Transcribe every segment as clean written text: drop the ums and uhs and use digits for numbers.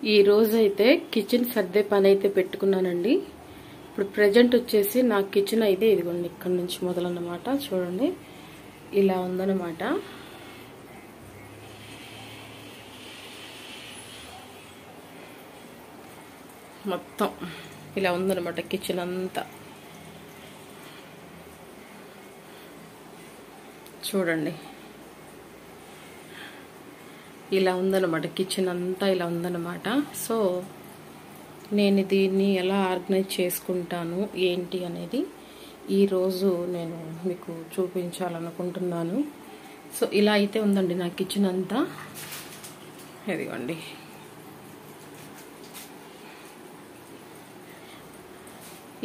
ఈ రోజు అయితే కిచెన్ సర్దే పని అయితే పెట్టుకున్నానండి. ఇప్పుడు ప్రెజెంట్ వచ్చేసి నా కిచెన్ అయితే ఇదిగోండి, ఇక్కడ నుంచి మొదలన్నమాట. చూడండి, ఇలా ఉందన్నమాట. మొత్తం ఇలా ఉందన్నమాట కిచెన్ అంతా. చూడండి, ఇలా ఉందన్నమాట కిచెన్ అంతా, ఇలా ఉందన్నమాట. సో నేను దీన్ని ఎలా ఆర్గనైజ్ చేసుకుంటాను ఏంటి అనేది ఈరోజు నేను మీకు చూపించాలనుకుంటున్నాను. సో ఇలా అయితే ఉందండి నా కిచెన్ అంతా. ఇదిగోండి,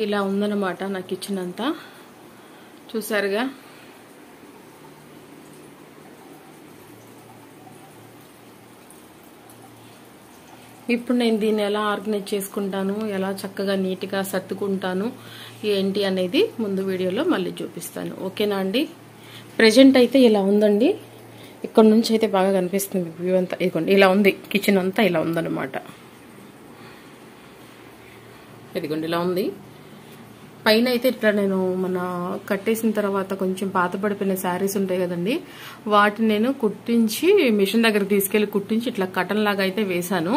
ఇలా ఉందన్నమాట నా కిచెన్ అంతా. చూసారుగా. ఇప్పుడు నేను దీన్ని ఎలా ఆర్గనైజ్ చేసుకుంటాను, ఎలా చక్కగా నీట్గా సర్దుకుంటాను ఏంటి అనేది ముందు వీడియోలో మళ్ళీ చూపిస్తాను. ఓకేనా అండి? ప్రెజెంట్ అయితే ఇలా ఉందండి. ఇక్కడ నుంచి అయితే బాగా కనిపిస్తుంది వ్యూ అంతా. ఇదిగోండి, ఇలా ఉంది కిచెన్ అంతా, ఇలా ఉందన్నమాట. ఇదిగోండి, ఇలా ఉంది. పైన అయితే ఇట్లా నేను మన కట్టేసిన తర్వాత కొంచెం పాత పడిపోయిన శారీస్ ఉంటాయి కదండి, వాటిని నేను కుట్టించి మిషన్ దగ్గర తీసుకెళ్లి కుట్టించి ఇట్లా కటన్ లాగా అయితే వేసాను.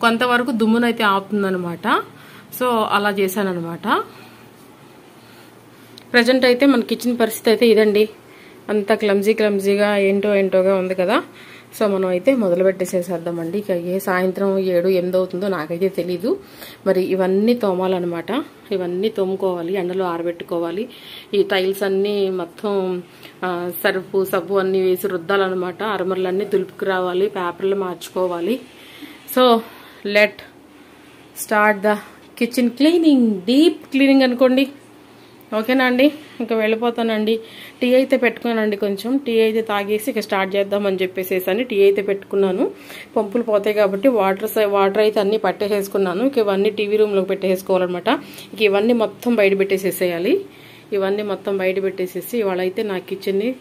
కొంతవరకు దుమ్మునైతే ఆపుతుందనమాట. సో అలా చేశాను అనమాట. ప్రజెంట్ అయితే మన కిచెన్ పరిస్థితి అయితే ఇదండి. అంతా క్లమ్జీగా ఏంటోగా ఉంది కదా. సో మనం అయితే మొదలు పెట్టేసేసేద్దామండి. ఇక సాయంత్రం 7-8 అవుతుందో నాకైతే తెలీదు. మరి ఇవన్నీ తోమాలన్నమాట. ఇవన్నీ తోముకోవాలి, ఎండలో ఆరబెట్టుకోవాలి. ఈ టైల్స్ అన్నీ మొత్తం సర్ఫు సబ్బు అన్నీ వేసి రుద్దాలన్నమాట. అరమర్లన్నీ తులుపుకు రావాలి, పేపర్లు మార్చుకోవాలి. So let start the kitchen cleaning, deep cleaning అనుకోండి. ఓకేనా అండి? ఇంకా వెళ్ళిపోతానండి. టీ అయితే పెట్టుకున్నానండి. కొంచెం టీ అయితే తాగేసి ఇక స్టార్ట్ చేద్దామని చెప్పేసేసి టీ అయితే పెట్టుకున్నాను. పంపులు పోతాయి కాబట్టి వాటర్ అయితే అన్ని పట్టేసేసుకున్నాను. ఇక ఇవన్నీ టీవీ రూమ్లోకి పెట్టేసుకోవాలన్నమాట. ఇక ఇవన్నీ మొత్తం బయట పెట్టేసేసేయాలి. ఇవన్నీ మొత్తం బయట పెట్టేసేసి ఇవాళ అయితే నా కిచెన్ని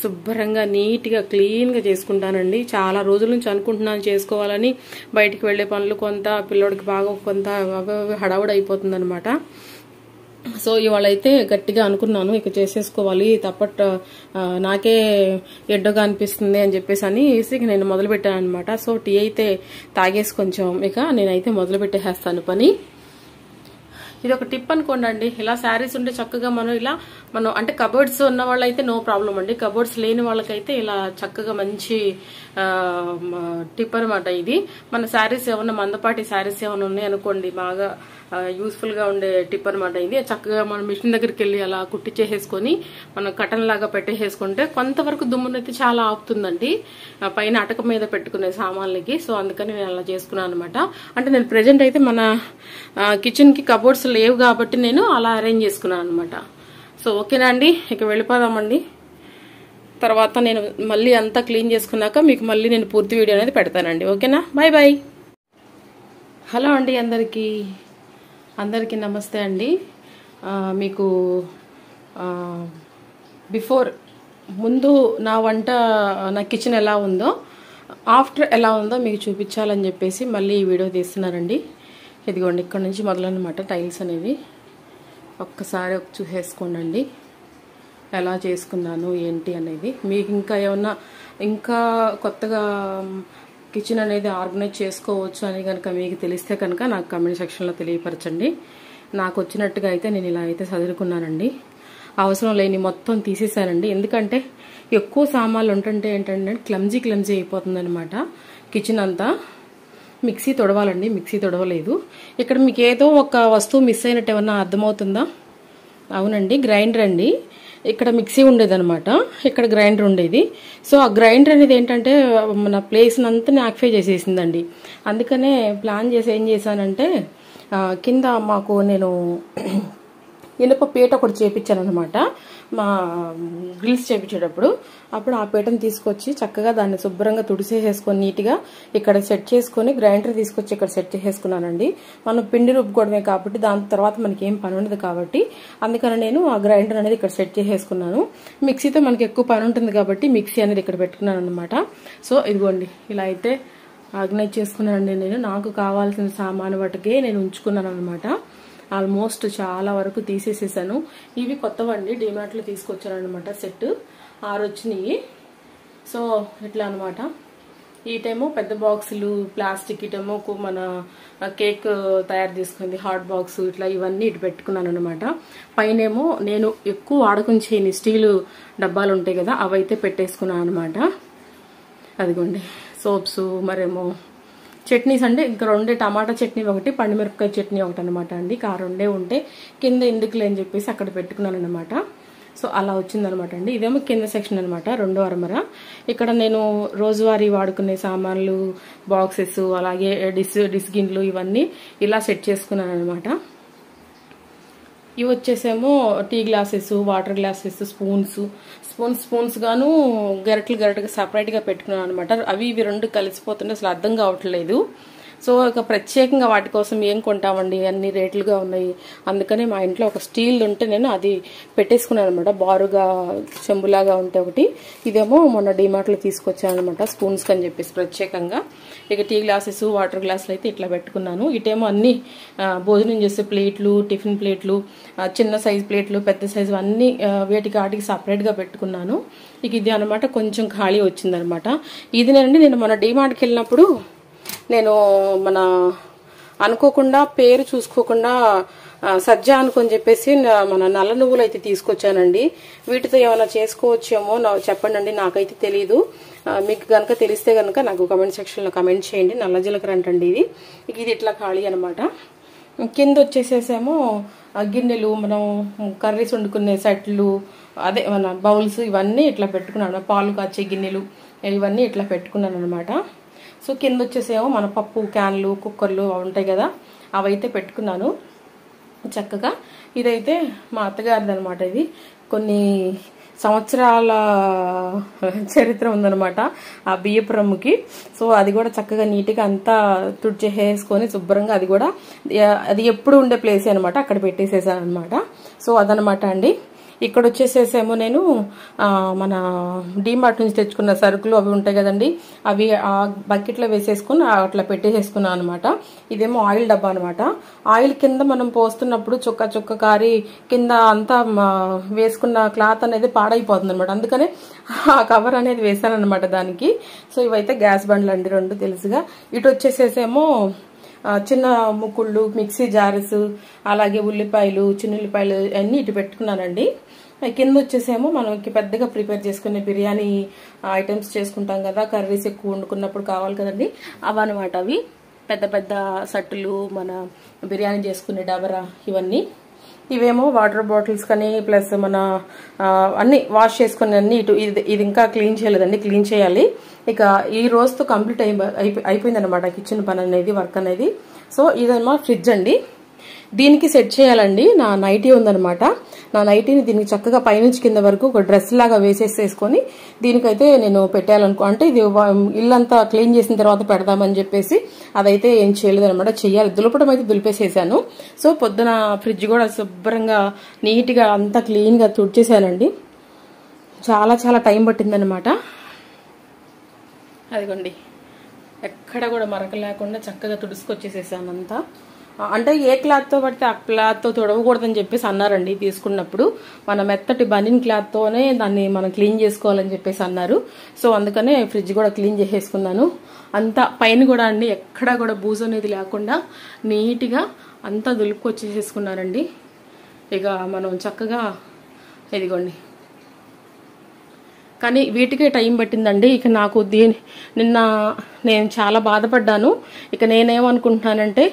శుభ్రంగా నీట్గా క్లీన్గా చేసుకుంటానండి. చాలా రోజుల నుంచి అనుకుంటున్నాను చేసుకోవాలని. బయటికి వెళ్లే పనులు కొంత, పిల్లోడికి బాగా కొంత హడావుడి అయిపోతుంది అనమాట. సో ఇవాళ అయితే గట్టిగా అనుకున్నాను, ఇక చేసేసుకోవాలి, నాకే ఎడ్డగా అనిపిస్తుంది అని చెప్పేసి ఇక నేను మొదలు పెట్టాను అనమాట. సో టీ అయితే తాగేసి కొంచెం ఇక నేనైతే మొదలు పెట్టేస్తాను పని. ఇది ఒక టిప్ అనుకోండి అండి. ఇలా శారీస్ ఉంటే చక్కగా మనం అంటే కబోర్డ్స్ ఉన్న వాళ్ళైతే నో ప్రాబ్లం అండి. కబోర్డ్స్ లేని వాళ్ళకైతే ఇలా చక్కగా మంచి టిప్ అనమాట ఇది. మన శారీస్ ఏమన్నా మందపాటి శారీస్ ఏమైనా ఉన్నాయి అనుకోండి, బాగా యూస్ఫుల్ గా ఉండే టిప్ అనమాట ఇది. చక్కగా మనం మిషన్ దగ్గరికి వెళ్ళి అలా కుట్టించేసేసుకొని మనం కటన్ లాగా పెట్టేసుకుంటే కొంతవరకు దుమ్మునైతే చాలా ఆపుతుందండి పైన అటక మీద పెట్టుకునే సామాన్లకి. సో అందుకని నేను అలా చేసుకున్నాను అనమాట. అంటే నేను ప్రెజెంట్ అయితే మన కిచెన్ కి కబోర్డ్స్ లేవు కాబట్టి నేను అలా అరేంజ్ చేసుకున్నాను అనమాట. సో ఓకేనా అండి? ఇక వెళ్ళిపోదామండి. తర్వాత నేను మళ్ళీ అంతా క్లీన్ చేసుకున్నాక మీకు మళ్ళీ నేను పూర్తి వీడియో అనేది పెడతానండి. ఓకేనా? Bye bye. హలో అండి, అందరికీ నమస్తే అండి. మీకు ముందు నా కిచెన్ ఎలా ఉందో, ఆఫ్టర్ ఎలా ఉందో మీకు చూపించాలని చెప్పేసి మళ్ళీ ఈ వీడియో తీస్తున్నానండి. ఇదిగోండి, ఇక్కడ నుంచి మొదలన్నమాట టైల్స్ అనేవి. ఒక్కసారి చూసేసుకోండి ఎలా చేసుకున్నాను ఏంటి అనేది. మీకు ఇంకా ఏమన్నా ఇంకా కొత్తగా కిచెన్ అనేది ఆర్గనైజ్ చేసుకోవచ్చు అని కనుక మీకు తెలిస్తే కనుక నాకు కామెంట్ సెక్షన్లో తెలియపరచండి. నాకు వచ్చినట్టుగా అయితే నేను ఇలా అయితే చదువుకున్నానండి. అవసరం లేని మొత్తం తీసేసానండి. ఎందుకంటే ఎక్కువ సామాన్లు ఉంటుంటే ఏంటంటే క్లమ్జీ అయిపోతుంది అనమాట కిచెన్ అంతా. మిక్సీ తొడవాలండి, మిక్సీ తొడవలేదు. ఇక్కడ మీకు ఏదో ఒక వస్తువు మిస్ అయినట్టు ఏమన్నా అర్థమవుతుందా? అవునండి, గ్రైండర్ అండి. ఇక్కడ మిక్సీ ఉండేదన్నమాట, ఇక్కడ గ్రైండర్ ఉండేది. సో ఆ గ్రైండర్ అనేది ఏంటంటే మన ప్లేస్ అంతా ఆక్యుపై చేసేసిందండి. అందుకనే ప్లాన్ చేసి ఏం చేశానంటే కింద నేను ఇనుప పీట ఒకటి చేపించాను అనమాట. మా గ్రిల్స్ చేపించేటప్పుడు అప్పుడు ఆ పీటను తీసుకొచ్చి చక్కగా దాన్ని శుభ్రంగా తుడిసేసుకొని నీట్గా ఇక్కడ సెట్ చేసుకొని గ్రైండర్ తీసుకొచ్చి ఇక్కడ సెట్ చేసేసుకున్నానండి. మనం పిండి రుబ్బుకోవడమే కాబట్టి దాని తర్వాత మనకి ఏం పని ఉండదు కాబట్టి అందుకని నేను ఆ గ్రైండర్ అనేది ఇక్కడ సెట్ చేసేసుకున్నాను. మిక్సీతో మనకి ఎక్కువ పని ఉంటుంది కాబట్టి మిక్సీ అనేది ఇక్కడ పెట్టుకున్నాను అనమాట. సో ఇదిగోండి, ఇలా అయితే ఆర్గనైజ్ చేసుకున్నానండి. నేను నాకు కావాల్సిన సామాను వాటికే నేను ఉంచుకున్నాను అనమాట. ఆల్మోస్ట్ చాలా వరకు తీసేసేసాను. ఇవి కొత్తవండి, డిమార్ట్లో తీసుకొచ్చాను అనమాట. సెట్ 6 వచ్చినాయి. సో ఇట్లా అనమాట. ఈటేమో పెద్ద బాక్సులు ప్లాస్టిక్, ఇటేమో మన కేక్ తయారు చేసుకుంది హాట్ బాక్స్, ఇట్లా ఇవన్నీ ఇటు పెట్టుకున్నాను అనమాట. పైనేమో నేను ఎక్కువ వాడకం చేయని స్టీలు డబ్బాలు ఉంటాయి కదా, అవైతే పెట్టేసుకున్నాను అనమాట. అదిగోండి సోప్స్, మరేమో చట్నీస్ అంటే ఇంకా 2 టమాటా చట్నీ ఒకటి, పండుమిరపకాయ చట్నీ ఒకటి అనమాట అండి. ఆ 2 ఉంటే కింద ఎందుకులే అని చెప్పేసి అక్కడ పెట్టుకున్నాను అనమాట. సో అలా వచ్చిందనమాట అండి. ఇదేమో కింద సెక్షన్ అనమాట, 2వ అరమర. ఇక్కడ నేను రోజువారీ వాడుకునే సామాన్లు, బాక్సెస్, అలాగే డిస్ గిన్నెలు ఇవన్నీ ఇలా సెట్ చేసుకున్నాను అనమాట. ఇవి వచ్చేసేమో tea glasses, water glasses, spoons గాను గరిటెగా సపరేట్గా పెట్టుకున్నాను అనమాట. అవి ఇవి 2 కలిసిపోతుంటే అసలు అర్థం కావట్లేదు. సో ఇక ప్రత్యేకంగా వాటి కోసం ఏం కొంటామండి, అన్ని రేట్లుగా ఉన్నాయి. అందుకని మా ఇంట్లో ఒక స్టీల్ ఉంటే నేను అది పెట్టేసుకున్నాను అనమాట. బారుగా చెంబులాగా ఉంటే ఒకటి. ఇదేమో మొన్న డిమార్ట్లో తీసుకొచ్చాను అనమాట, స్పూన్స్ అని చెప్పేసి ప్రత్యేకంగా. ఇక టీ గ్లాసెస్, వాటర్ గ్లాసులు అయితే ఇట్లా పెట్టుకున్నాను. ఇటేమో అన్ని భోజనం చేసే ప్లేట్లు, టిఫిన్ ప్లేట్లు, చిన్న సైజు ప్లేట్లు, పెద్ద సైజు అన్ని వాటికి సపరేట్గా పెట్టుకున్నాను. ఇక ఇది అనమాట కొంచెం ఖాళీ వచ్చిందనమాట. ఇదినండి నేను మొన్న డిమార్ట్కి వెళ్ళినప్పుడు నేను అనుకోకుండా పేరు చూసుకోకుండా సజ్జా అనుకొని చెప్పేసి మన నల్ల నువ్వులు అయితే తీసుకొచ్చానండి. వీటితో ఏమైనా చేసుకోవచ్చేమో చెప్పండి అండి, నాకైతే తెలీదు. మీకు కనుక తెలిస్తే కనుక నాకు కమెంట్ సెక్షన్లో కమెంట్ చేయండి. నల్ల జీలకర్ర అంటండి ఇది. ఇది ఇట్లా ఖాళీ అనమాట. కింద వచ్చేసేమో గిన్నెలు, మనం కర్రీస్ వండుకునే సెట్లు, అదే మన బౌల్స్, ఇవన్నీ ఇట్లా పెట్టుకున్నాను. పాలు కాచే గిన్నెలు ఇవన్నీ ఇట్లా పెట్టుకున్నాను అనమాట. సో కింద వచ్చేసేమో మన పప్పు క్యాన్లు, కుక్కర్లు ఉంటాయి కదా, అవైతే పెట్టుకున్నాను చక్కగా. ఇదైతే మా అత్తగారిది అనమాట. ఇది కొన్ని సంవత్సరాల చరిత్ర ఉందనమాట ఆ బియ్యపు రమ్ముకి. సో అది కూడా చక్కగా నీట్గా అంతా తుడిచేసుకొని శుభ్రంగా అది ఎప్పుడు ఉండే ప్లేస్ అనమాట, అక్కడ పెట్టేసేసాను అనమాట. సో అదనమాట అండి. ఇక్కడ వచ్చేసేసేమో నేను మన డీమార్ట్ నుంచి తెచ్చుకున్న సరుకులు అవి ఉంటాయి కదండి, అవి ఆ బకెట్లో వేసేసుకుని అట్లా పెట్టేసేసుకున్నాను అనమాట. ఇదేమో ఆయిల్ డబ్బా అనమాట. ఆయిల్ కింద మనం పోస్తున్నప్పుడు చుక్క కారి కింద అంతా వేసుకున్న క్లాత్ అనేది పాడైపోతుంది అనమాట. అందుకనే ఆ కవర్ అనేది వేసాను అనమాట దానికి. సో ఇవైతే గ్యాస్ బండ్లు అండి 2 తెలుసుగా. ఇటు వచ్చేసేసేమో చిన్న ముక్కుళ్ళు, మిక్సీ జార్స్, అలాగే ఉల్లిపాయలు, చిన్నుల్లిపాయలు అన్నీ ఇటు పెట్టుకున్నానండి. కింద వచ్చేసేమో మనకి పెద్దగా ప్రిపేర్ చేసుకునే బిర్యానీ ఐటమ్స్ చేసుకుంటాం కదా, కర్రీస్ ఎక్కువ వండుకున్నప్పుడు కావాలి కదండి, అవన్నమాట. అవి పెద్ద సట్టులు, మన బిర్యానీ చేసుకునే డబరా ఇవన్నీ. ఇవేమో వాటర్ బాటిల్స్ కానీ ప్లస్ మన అన్ని వాష్ చేసుకుని అన్ని ఇటు ఇది ఇంకా క్లీన్ చేయలేదండి, క్లీన్ చేయాలి. ఇక ఈ రోజుతో కంప్లీట్ అయిపోయింది అనమాట కిచెన్ పని అనేది, వర్క్ అనేది. సో ఇదన్నమాట ఫ్రిడ్జ్ అండి. దీనికి సెట్ చేయాలండి. నా నైటీ ఉందనమాట. నా నైటీని దీనికి చక్కగా పైనుంచి కింద వరకు ఒక డ్రెస్ లాగా వేసేసుకొని దీనికైతే నేను పెట్టాలనుకో, అంటే ఇది ఇల్లంతా క్లీన్ చేసిన తర్వాత పెడదామని చెప్పేసి అదైతే ఏం చేయలేదనమాట. చెయ్యాలి, దులపడం అయితే దులిపేసేసాను. సో పొద్దున ఫ్రిడ్జ్ కూడా శుభ్రంగా నీట్గా అంతా క్లీన్గా తుడిచేసానండి. చాలా టైం పట్టిందనమాట. అదిగోండి, ఎక్కడ కూడా మరక లేకుండా చక్కగా తుడుచుకొచ్చేసేసాను అంతా. అంటే ఏ క్లాత్తో పడితే ఆ క్లాత్తో తుడవకూడదని చెప్పేసి అన్నారండి తీసుకున్నప్పుడు. మన మెత్తటి బనిన్ క్లాత్తోనే దాన్ని మనం క్లీన్ చేసుకోవాలని చెప్పేసి అన్నారు. సో అందుకనే ఫ్రిడ్జ్ కూడా క్లీన్ చేసేసుకున్నాను. అంతా పైన కూడా అండి ఎక్కడా కూడా బూజు అనేది లేకుండా నీట్గా అంతా దులుపుకొచ్చేసేసుకున్నారండి. ఇక మనం చక్కగా ఇదిగోండి. కానీ వీటికే టైం పట్టిందండి. ఇక నాకు నిన్న నేను చాలా బాధపడ్డాను. ఇక నేనేమనుకుంటున్నానంటే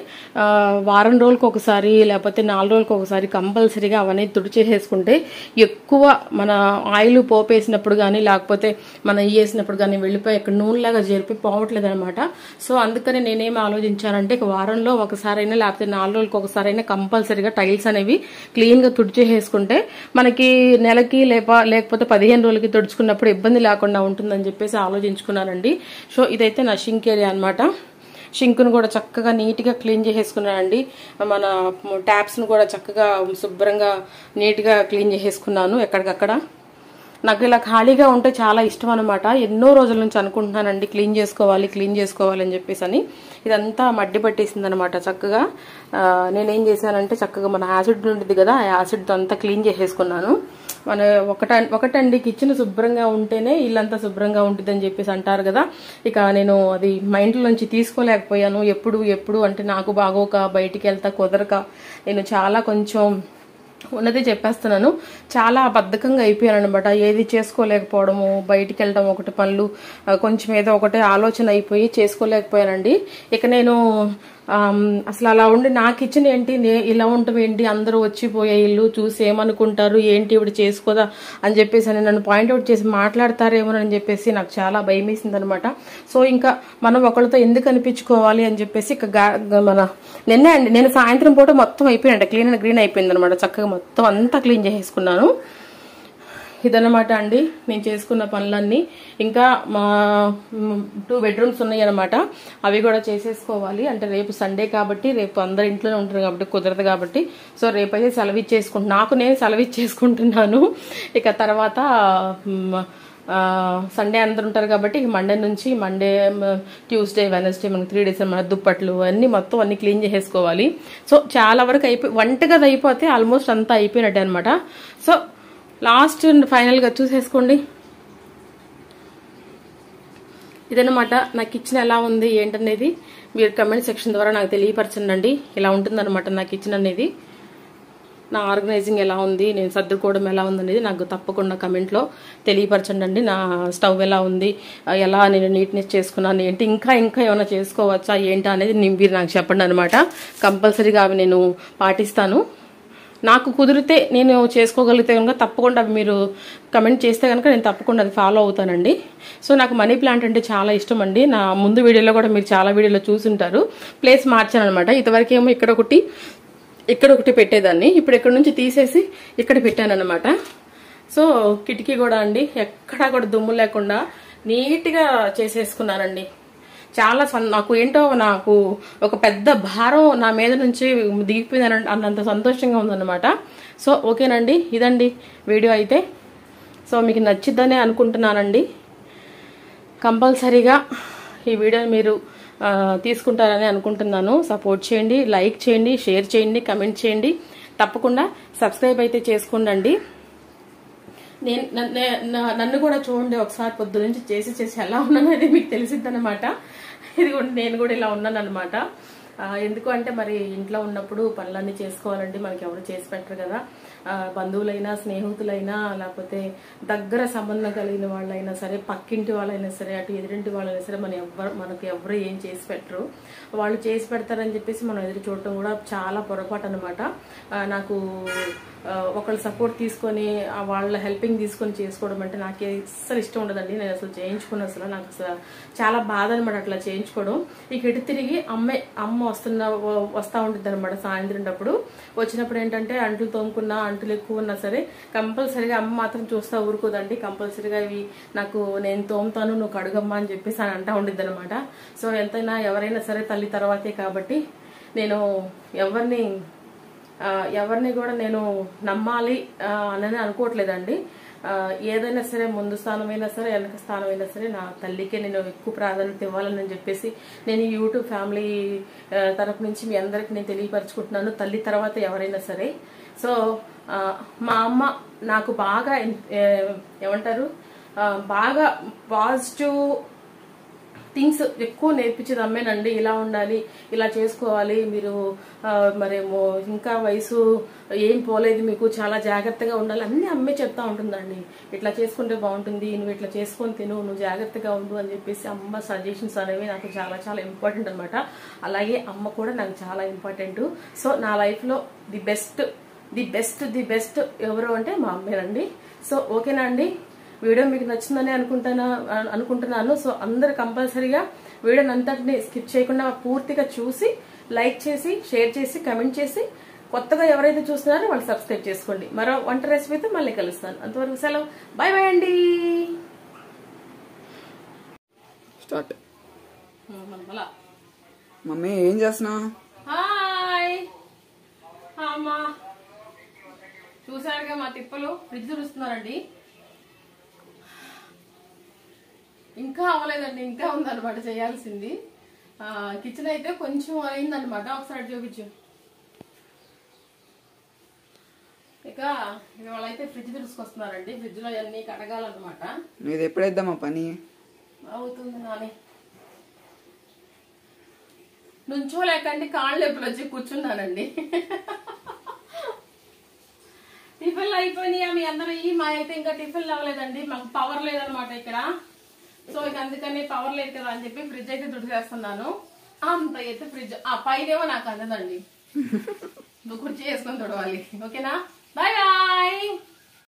వారం రోజులకు ఒకసారి లేకపోతే 4 రోజులకు ఒకసారి కంపల్సరీగా అవన్నీ తుడిచేసేసుకుంటే ఎక్కువ మన ఆయిల్ పోపేసినప్పుడు కానీ లేకపోతే మనం వేసినప్పుడు కానీ వెళ్ళిపోయి ఇక్కడ నూనెలాగా జరిపి పోవట్లేదు అనమాట. సో అందుకని నేనేమి ఆలోచించానంటే ఇక వారంలో ఒకసారైనా లేకపోతే 4 రోజులకు ఒకసారైనా కంపల్సరీగా టైల్స్ అనేవి క్లీన్గా తుడిచేసేసుకుంటే మనకి నెలకి లేకపోతే 15 రోజులకి తుడుచుకున్నప్పుడు ఇబ్బంది లేకుండా ఉంటుందని చెప్పేసి ఆలోచించుకున్నానండి. సో ఇదైతే నా షింక్ ఏరియా అనమాట. షింక్ను కూడా చక్కగా నీట్గా క్లీన్ చేసేసుకున్నానండి. మన ట్యాప్స్ను కూడా చక్కగా శుభ్రంగా నీట్గా క్లీన్ చేసేసుకున్నాను ఎక్కడికక్కడ. నాకు ఇలా ఖాళీగా ఉంటే చాలా ఇష్టం అనమాట. ఎన్నో రోజుల నుంచి అనుకుంటున్నానండి క్లీన్ చేసుకోవాలి అని చెప్పేసి అని. ఇదంతా మడ్డి పట్టేసింది అనమాట. చక్కగా నేనేం చేశానంటే చక్కగా మన యాసిడ్ ఉంటుంది కదా, ఆ యాసిడ్ అంతా క్లీన్ చేసేసుకున్నాను. మన ఒకటండి కిచెన్ శుభ్రంగా ఉంటేనే ఇల్లంతా శుభ్రంగా ఉంటుంది అని చెప్పేసి అంటారు కదా. ఇక నేను అది మైండ్ నుంచి తీసుకోలేకపోయాను. ఎప్పుడు అంటే నాకు బాగోక బయటికి వెళ్తా కుదరక నేను చాలా కొంచెం ఉన్నది చెప్పేస్తున్నాను, చాలా బద్ధకంగా అయిపోయాను అనమాట. ఏది చేసుకోలేకపోవడము, బయటికి వెళ్ళడం ఒకటి పనులు, కొంచెం ఏదో ఒకటే ఆలోచన అయిపోయి చేసుకోలేకపోయానండి. ఇక నేను అసలు అలా ఉండి నా కిచెన్ ఏంటి, ఇలా ఉండటం ఏంటి, అందరూ వచ్చిపోయే ఇల్లు చూసి ఏమనుకుంటారు, ఏంటి ఇప్పుడు చేసుకోదా అని చెప్పేసి అని నన్ను పాయింట్అవుట్ చేసి మాట్లాడతారేమోనని చెప్పేసి నాకు చాలా భయం వేసింది అనమాట. సో ఇంకా మనం ఒకరితో ఎందుకు అనిపించుకోవాలి అని చెప్పేసి ఇక మన నిన్నే అండి నేను సాయంత్రం పూట మొత్తం అయిపోయినట్టు క్లీన్ అండ్ గ్రీన్ అయిపోయింది అనమాట. చక్కగా మొత్తం అంతా క్లీన్ చేసేసుకున్నాను. ఇదన్నమాట అండి నేను చేసుకున్న పనులన్నీ. ఇంకా మా 2 బెడ్రూమ్స్ ఉన్నాయి అనమాట, అవి కూడా చేసేసుకోవాలి. అంటే రేపు సండే కాబట్టి, రేపు అందరు ఇంట్లోనే ఉంటారు కాబట్టి కుదరదు కాబట్టి, సో రేపైతే సెలవు ఇచ్చేసుకుంటున్నాను, నాకు నేను సెలవు ఇచ్చేసుకుంటున్నాను. ఇక తర్వాత సండే అందరు ఉంటారు కాబట్టి మండే నుంచి ట్యూస్డే వెనస్డే మనకి 3 డేస్ మన దుప్పట్లు అన్ని మొత్తం అన్ని క్లీన్ చేసేసుకోవాలి. సో చాలా వరకు వంటగది అయిపోతే ఆల్మోస్ట్ అంతా అయిపోయినట్టే అనమాట. సో లాస్ట్ ఫైనల్ గా చూసేసుకోండి. ఇదన్నమాట నా కిచెన్ ఎలా ఉంది ఏంటనేది మీరు కమెంట్ సెక్షన్ ద్వారా నాకు తెలియపరచండి. ఇలా ఉంటుందన్నమాట నా కిచెన్ అనేది. నా ఆర్గనైజింగ్ ఎలా ఉంది, నేను సర్దుకోవడం ఎలా ఉంది అనేది నాకు తప్పకుండా కమెంట్లో తెలియపరచండి. నా స్టవ్ ఎలా ఉంది, ఎలా నేను నీట్నెస్ చేసుకున్నాను ఏంటి, ఇంకా ఏమైనా చేసుకోవచ్చా ఏంటా అనేది మీరు నాకు చెప్పండి అనమాట. కంపల్సరీగా అవి నేను పాటిస్తాను. నాకు కుదిరితే నేను చేసుకోగలిగితే కనుక తప్పకుండా అవి మీరు కమెంట్ చేస్తే కనుక నేను తప్పకుండా అది ఫాలో అవుతానండి. సో నాకు మనీ ప్లాంట్ అంటే చాలా ఇష్టం అండి. నా ముందు వీడియోలో కూడా మీరు చాలా వీడియోలో చూసుంటారు. ప్లేస్ మార్చాను అనమాట. ఇంతవరకేమో ఇక్కడ ఒకటి పెట్టేదాన్ని, ఇప్పుడు ఇక్కడ నుంచి తీసేసి ఇక్కడ పెట్టాను అనమాట. సో కిటికీ కూడా అండి ఎక్కడా కూడా దుమ్ము లేకుండా నీట్గా చేసేసుకున్నానండి. చాలా నాకు ఒక పెద్ద భారం నా మీద నుంచి దిగిపోయింది అన్నంత సంతోషంగా ఉందన్నమాట. సో ఓకేనండి, ఇదండి వీడియో అయితే. సో మీకు నచ్చిద్దనే అనుకుంటున్నానండి. కంపల్సరీగా ఈ వీడియోని మీరు తీసుకుంటారని అనుకుంటున్నాను. సపోర్ట్ చేయండి, లైక్ చేయండి, షేర్ చేయండి, కమెంట్ చేయండి. తప్పకుండా సబ్స్క్రైబ్ అయితే చేసుకోండి. నన్ను కూడా చూడండి ఒకసారి, పొద్దు నుంచి చేసి ఎలా ఉన్నానో అది మీకు తెలిసిద్దనమాట. ఇది కూడా నేను కూడా ఇలా ఉన్నాను అనమాట. ఎందుకు అంటే మరి ఇంట్లో ఉన్నప్పుడు పనులన్నీ చేసుకోవాలండి, మనకి ఎవరు చేసి పెట్టరు కదా. బంధువులైనా, స్నేహితులైనా, లేకపోతే దగ్గర సంబంధం కలిగిన వాళ్ళైనా సరే, పక్కింటి వాళ్ళైనా సరే, అటు ఎదురింటి వాళ్ళైనా సరే, మనకు ఎవరు ఏం చేసి పెట్టరు. వాళ్ళు చేసి పెడతారని చెప్పేసి మనం ఎదురు చూడటం కూడా చాలా పొరపాటు అనమాట. నాకు ఒకళ్ళ సపోర్ట్ తీసుకొని వాళ్ళ హెల్పింగ్ తీసుకొని చేసుకోవడం అంటే నాకు అస్సలు ఇష్టం ఉండదండి. నేను అసలు చేయించుకున్న నాకు అసలు చాలా బాధ అనమాట అట్లా చేయించుకోవడం. ఇక ఇటు తిరిగి అమ్మ వస్తా ఉంటుంది అనమాట సాయంత్రం అప్పుడు. వచ్చినప్పుడు ఏంటంటే అంట్లు తోముకున్నా, అంటులు ఎక్కువ ఉన్నా సరే కంపల్సరీగా అమ్మ మాత్రం చూస్తా ఊరుకోదండి. కంపల్సరీగా ఇవి నేను తోముతాను, నువ్వు కడుగమ్మా అని చెప్పేసి అని అంటా ఉండిద్ది అనమాట. సో ఎంతైనా ఎవరైనా సరే తల్లి తర్వాతే కాబట్టి నేను ఎవరిని కూడా నేను నమ్మాలి అని అనుకోవట్లేదండి. ఏదైనా సరే ముందు స్థానమైనా సరే వెనక స్థానమైనా సరే నా తల్లికే నేను ఎక్కువ ప్రాధాన్యత ఇవ్వాలని చెప్పేసి నేను యూట్యూబ్ ఫ్యామిలీ తరపు నుంచి మీ అందరికి నేను తెలియపరచుకుంటున్నాను. తల్లి తర్వాత ఎవరైనా సరే. సో మా అమ్మ నాకు బాగా ఏమంటారు, బాగా పాజిటివ్ థింగ్స్ ఎక్కువ నేర్పించేది అమ్మేనండి. ఇలా ఉండాలి, ఇలా చేసుకోవాలి, మీరు మరేమో ఇంకా వయసు ఏం పోలేదు మీకు, చాలా జాగ్రత్తగా ఉండాలి, అన్ని అమ్మే చెప్తా ఉంటుందండి. ఇట్లా చేసుకుంటే బాగుంటుంది, నువ్వు ఇట్లా చేసుకొని తిను, నువ్వు జాగ్రత్తగా ఉండు అని చెప్పేసి అమ్మ సజెషన్స్ అనేవి నాకు చాలా చాలా ఇంపార్టెంట్ అనమాట. అలాగే అమ్మ కూడా నాకు చాలా ఇంపార్టెంట్. సో నా లైఫ్ లో ది బెస్ట్ ఎవరు అంటే మా అమ్మేనండి. సో ఓకేనా అండి, వీడియో మీకు నచ్చిందని అనుకుంటున్నాను. సో అందరు కంపల్సరీగా వీడియోని అంతటిని స్కిప్ చేయకుండా పూర్తిగా చూసి లైక్ చేసి, షేర్ చేసి, కమెంట్ చేసి, కొత్తగా ఎవరైతే చూస్తున్నారో వాళ్ళు సబ్స్క్రైబ్ చేసుకోండి. మరో వంట రెసిపీతో మళ్ళీ కలుస్తాను. అంతవరకు సెలవు, బాయ్ బాయ్ అండి. మమ్మీ ఏం చేస్తున్నావు? హాయ్ అమ్మా, చూసారుగా మా తిప్పలు ఫ్రిడ్జ్ తుడుస్తున్నారండి. ఇంకా అవ్వలేదండి, ఇంకా ఉందన్నమాట చేయాల్సింది. కిచెన్ అయితే కొంచెం అయిందనమాట. ఒకసారి చూపించు. ఇక వాళ్ళైతే ఫ్రిడ్జ్ తీసుకొస్తున్నారండి. ఫ్రిడ్జ్ లో అన్ని కడగాలన్నమాట. ఇది ఎప్పుడైద్దామా పని అవుతుంది నాని. నుంచోలేకండి కాళ్ళు ఎప్పుడు వచ్చి కూర్చున్నానండి. టిఫిన్లు అయిపోయినాయా మీ అందరూ? మా అయితే ఇంకా టిఫిన్లు అవ్వలేదండి. మాకు పవర్ లేదనమాట ఇక్కడ. సో ఇక అందుకని పవర్ లేదు కదా అని చెప్పి ఫ్రిడ్జ్ అయితే తుడిచేస్తున్నాను. అంత అయితే ఫ్రిడ్జ్ ఆ పైనేమో నాకు అందదండి. నువ్వు కుర్చీ వేసుకొని తుడవాలి. ఓకేనా? Bye bye.